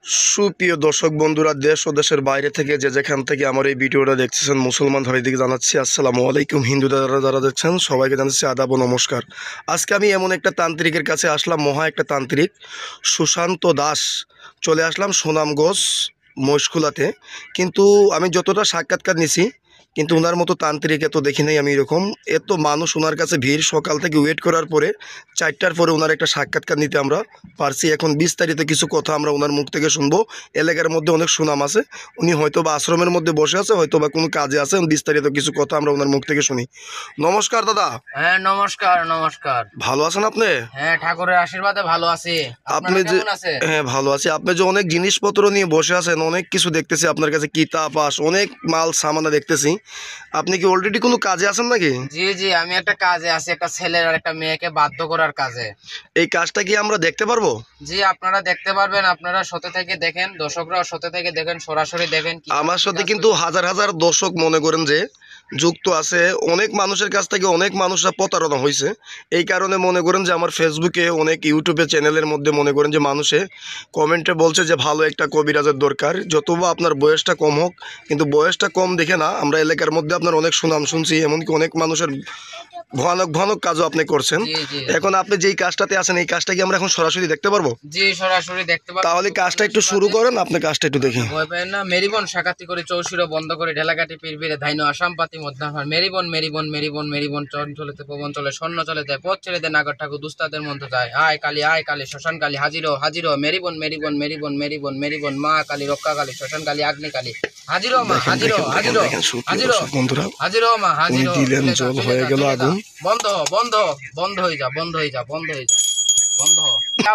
সুপ্রিয় দর্শক বন্ধুরা, দেশ ও দেশের বাইরে থেকে যে যেখান থেকে আমার এই ভিডিওটা দেখতেছেন, মুসলমান ভাইদেরকে জানাচ্ছি আসসালামু আলাইকুম। হিন্দু দাদারা যারা দেখছেন সবাইকে জানাচ্ছি আদাব ও নমস্কার। আজকে আমি এমন একটা তান্ত্রিকের কাছে আসলাম, মহা একটা তান্ত্রিক সুশান্ত দাস। চলে আসলাম সুনামগঞ্জ মহিষকুলাতে। কিন্তু আমি যতটা সাক্ষাৎকার নিছি, কিন্তু ওনার মতো তান্ত্রিক এত দেখি নাই আমি। এরকম এত মানুষ ওনার কাছে ভিড়, সকাল থেকে ওয়েট করার পরে 4টার পরে ওনার একটা সাক্ষাৎকার নিতে আমরা পারছি। এখন বিস্তারিত কিছু কথা আমরা ওনার মুখ থেকে শুনবো। এলাকার মধ্যে অনেক সুনাম আছে, উনি হয়তো বা আশ্রমের মধ্যে বসে আছে, হয়তো বা কোনো কাজে আছে। বিস্তারিত কিছু কথা আমরা ওনার মুখ থেকে শুনি। নমস্কার দাদা। হ্যাঁ, নমস্কার নমস্কার। ভালো আছেন আপনি? হ্যাঁ, ঠাকুরের আশীর্বাদে ভালো আছি। আপনি যে হ্যাঁ ভালো আছি। আপনি যে অনেক জিনিসপত্র নিয়ে বসে আছেন, অনেক কিছু দেখতেছি আপনার কাছে, কিতাব পাস অনেক মাল সামানা দেখতেছি। আপনি কি অলরেডি কোনো কাজে আছেন নাকি? জি জি, আমি একটা কাজে আছি, একটা ছেলের আর একটা মেয়েকে বাধ্য করার কাজে। এই কাজটা কি আমরা দেখতে পারবো? জি, আপনারা দেখতে পারবেন। আপনারা সাথে থেকে দেখেন, দর্শকরাও সাথে থেকে দেখেন, সরাসরি দেখেন। আমার সাথে কিন্তু হাজার হাজার দর্শক মনে করেন যে যুক্ত আছে। অনেক মানুষের কাছ থেকে অনেক মানুষরা প্রতারণা হয়েছে। এই কারণে মনে করেন যে আমার ফেসবুকে, অনেক ইউটিউবে চ্যানেলের মধ্যে মনে করেন যে মানুষে কমেন্টে বলছে যে ভালো একটা কবিরাজের দরকার। যতবা আপনার বয়সটা কম হোক, কিন্তু বয়সটা কম দেখে না, আমরা এলাকার মধ্যে আপনার অনেক সুনাম শুনছি, এমনকি অনেক মানুষের ভয়ানক ভয়ানক কাজও আপনি করছেন। জি জি, এখন আপনি যেই কাজটাতে আছেন, এই কাজটা কি আমরা এখন সরাসরি দেখতে পারবো? জি সরাসরি দেখতে পারবেন। তাহলে কাজটা একটু শুরু করেন, আপনি কাজটা একটু দেখি। ভয় পেন না। মেরিবন সাকাতি করে চৌশিরো বন্ধ করে ঢেলাকাটি পিরবিরে ধাইনো আসাম পাতি মধ্যাহ্ন মেরিবন মেরিবন মেরিবন মেরিবন চঞ্চলেতে পবন চলে স্বর্ণ চলে দেয় পথ ছেড়ে দেয় নাগর ঠাকুর দুস্তাদের মধ্যে যায়। আয় কালী শ্মশান কালী হাজিরো হাজিরো মেরিবন মেরিবন মেরিবন মেরিবন মেরিবন মা কালী রক্ষা কালী শ্মশান কালী আগ্নি কালী হাজিরো মা হাজিরো হাজিরো হাজিরো বন্ধুরা, হাজিরো মা হাজিরো। দিলেন জল হয়ে গেল আগুন। বন্ধ বন্ধ বন্ধ হয়ে যা বন্ধ হয়ে যা বন্ধ হয়ে যা বন্ধ।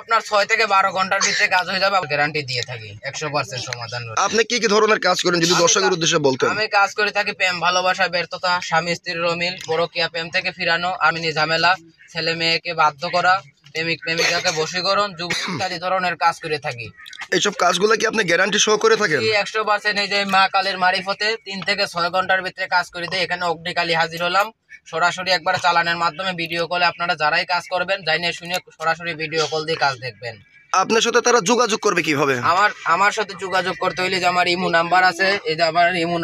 আপনার 6 থেকে 12 ঘন্টার ভিতরে কাজ হয়ে যাবে, গ্যারান্টি দিয়ে থাকি 100% সমাধান। আপনি কি কি ধরনের কাজ করেন যদি দর্শকের উদ্দেশ্যে বলতেন? আমি কাজ করে থাকি প্রেম ভালোবাসা ব্যর্থতা, স্বামী স্ত্রীর অমিল, পরকীয়া প্রেম থেকে ফিরানো, আমিনি ঝামেলা, ছেলে মেয়েকে বাধ্য করা, প্রেমিক প্রেমিকাকে বশীকরণ, যুবক ইত্যাদি ধরনের কাজ করে থাকি। এইসব কাজগুলো কি আপনি গ্যারান্টি সহ করে থাকেন? 100%। এই যে মা কালীর মারিফতে 3 থেকে 6 ঘন্টার ভিতরে কাজ করে দেয়। এখানে অগ্নিকালী হাজির হলাম, সরাসরি একবার চালানোর মাধ্যমে ভিডিও কলে আপনারা যারাই কাজ করবেন জানিয়ে শুনে সরাসরি ভিডিও কল দিয়ে কাজ দেখবেন। আপনার সাথে তারা যোগাযোগ করবে কিভাবে? আমার সাথে যোগাযোগ করতে হইলে যে আমার ইমো নাম্বার আছে, এই যে আমার ইমো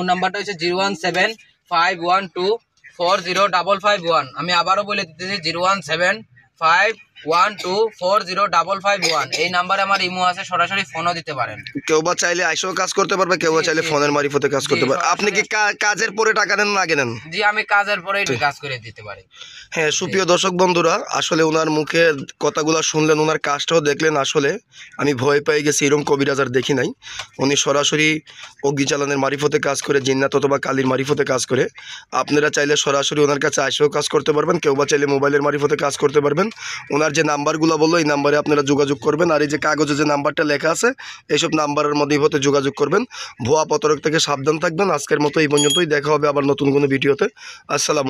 নাম্বারটা হচ্ছে 01751240551। আমি আবারও বলে দিতেছি 01751240551। এই নাম্বারে আমার ইমো আছে, সরাসরি ফোনও দিতে পারেন। কেউ বা চাইলে আইসেও কাজ করতে পারবে, কেউ বা চাইলে ফোনের মারিফতে কাজ করতে পারবে। আপনি কি কাজের পরে টাকা নেন না আগে নেন? জি, আমি কাজের পরেই কাজ করে দিতে পারি। হ্যাঁ, সুপ্রিয় দর্শক বন্ধুরা, আসলে ওনার মুখে কথাগুলো শুনলেন, ওনার কাজটাও দেখলেন। আসলে আমি ভয় পেয়ে গেছি, এরকম কবিরাজ আর দেখি নাই। উনি সরাসরি অগ্নিচালনের মারিফতে কাজ করে, জিন্নাত অথবা কালীর মারিফতে কাজ করে। আপনারা চাইলে সরাসরি ওনার কাছে আইসেও কাজ করতে পারবেন, কেউ বা চাইলে মোবাইলের মারিফতে কাজ করতে পারবেন। ওনার যে নাম্বারগুলো বললো, এই নাম্বারে আপনারা যোগাযোগ করবেন। আর এই যে কাগজে যে নাম্বারটা লেখা আছে, এইসব নাম্বারের মধ্যেই হতে যোগাযোগ করবেন। ভুয়া প্রতারক থেকে সাবধান থাকবেন। আজকের মতো এই পর্যন্তই, দেখা হবে আবার নতুন কোনো ভিডিওতে। আসসালামু